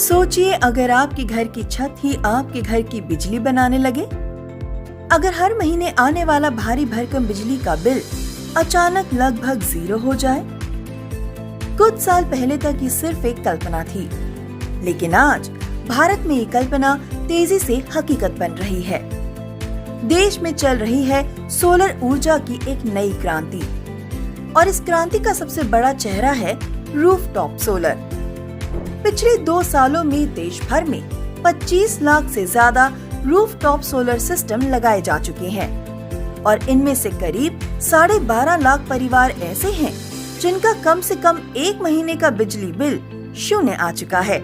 सोचिए अगर आपके घर की छत ही आपके घर की बिजली बनाने लगे। अगर हर महीने आने वाला भारी भरकम बिजली का बिल अचानक लगभग 0 हो जाए। कुछ साल पहले तक ये सिर्फ एक कल्पना थी, लेकिन आज भारत में ये कल्पना तेजी से हकीकत बन रही है। देश में चल रही है सोलर ऊर्जा की एक नई क्रांति, और इस क्रांति का सबसे बड़ा चेहरा है रूफटॉप सोलर। पिछले 2 सालों में देश भर में 25 लाख से ज्यादा रूफटॉप सोलर सिस्टम लगाए जा चुके हैं, और इनमें से करीब 12.5 लाख परिवार ऐसे हैं जिनका कम से कम 1 महीने का बिजली बिल 0 आ चुका है।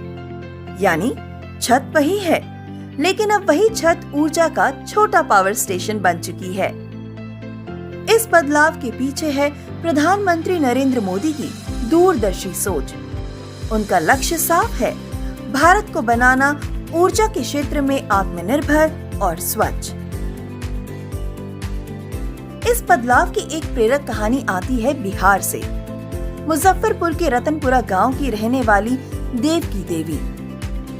यानी छत वही है, लेकिन अब वही छत ऊर्जा का छोटा पावर स्टेशन बन चुकी है। इस बदलाव के पीछे है प्रधानमंत्री नरेंद्र मोदी की दूरदर्शी सोच। उनका लक्ष्य साफ है, भारत को बनाना ऊर्जा के क्षेत्र में आत्मनिर्भर और स्वच्छ। इस बदलाव की एक प्रेरक कहानी आती है बिहार से। मुजफ्फरपुर के रतनपुरा गांव की रहने वाली देवकी देवी।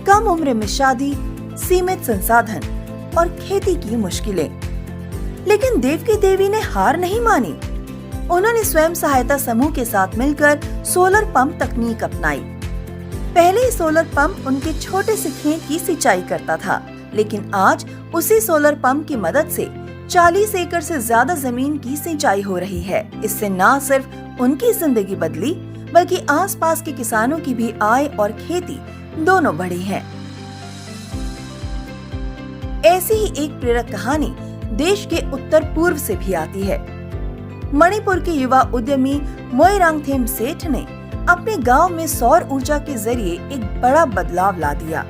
कम उम्र में शादी, सीमित संसाधन और खेती की मुश्किलें, लेकिन देवकी देवी ने हार नहीं मानी। उन्होंने स्वयं सहायता समूह के साथ मिलकर सोलर पंप तकनीक अपनाई। पहले सोलर पंप उनके छोटे से खेत की सिंचाई करता था, लेकिन आज उसी सोलर पंप की मदद से 40 एकड़ से ज्यादा जमीन की सिंचाई हो रही है। इससे न सिर्फ उनकी जिंदगी बदली, बल्कि आसपास के किसानों की भी आय और खेती दोनों बढ़ी है। ऐसी ही एक प्रेरक कहानी देश के उत्तर पूर्व से भी आती है। मणिपुर के युवा उद्यमी मोइरांगथेम सेठ ने अपने गांव में सौर ऊर्जा के जरिए एक बड़ा बदलाव ला दिया।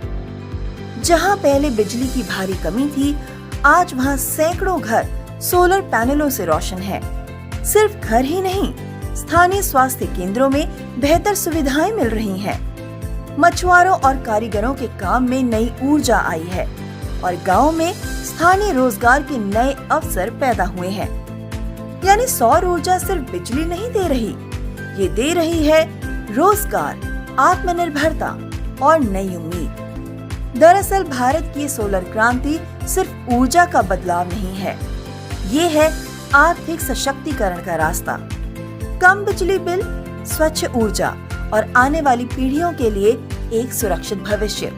जहां पहले बिजली की भारी कमी थी, आज वहां सैकड़ों घर सोलर पैनलों से रोशन है। सिर्फ घर ही नहीं, स्थानीय स्वास्थ्य केंद्रों में बेहतर सुविधाएं मिल रही हैं। मछुआरों और कारीगरों के काम में नई ऊर्जा आई है, और गांव में स्थानीय रोजगार के नए अवसर पैदा हुए हैं। यानी सौर ऊर्जा सिर्फ बिजली नहीं दे रही, ये दे रही है रोजगार, आत्मनिर्भरता और नई उम्मीद। दरअसल भारत की सोलर क्रांति सिर्फ ऊर्जा का बदलाव नहीं है, ये है आर्थिक सशक्तिकरण का रास्ता। कम बिजली बिल, स्वच्छ ऊर्जा और आने वाली पीढ़ियों के लिए एक सुरक्षित भविष्य।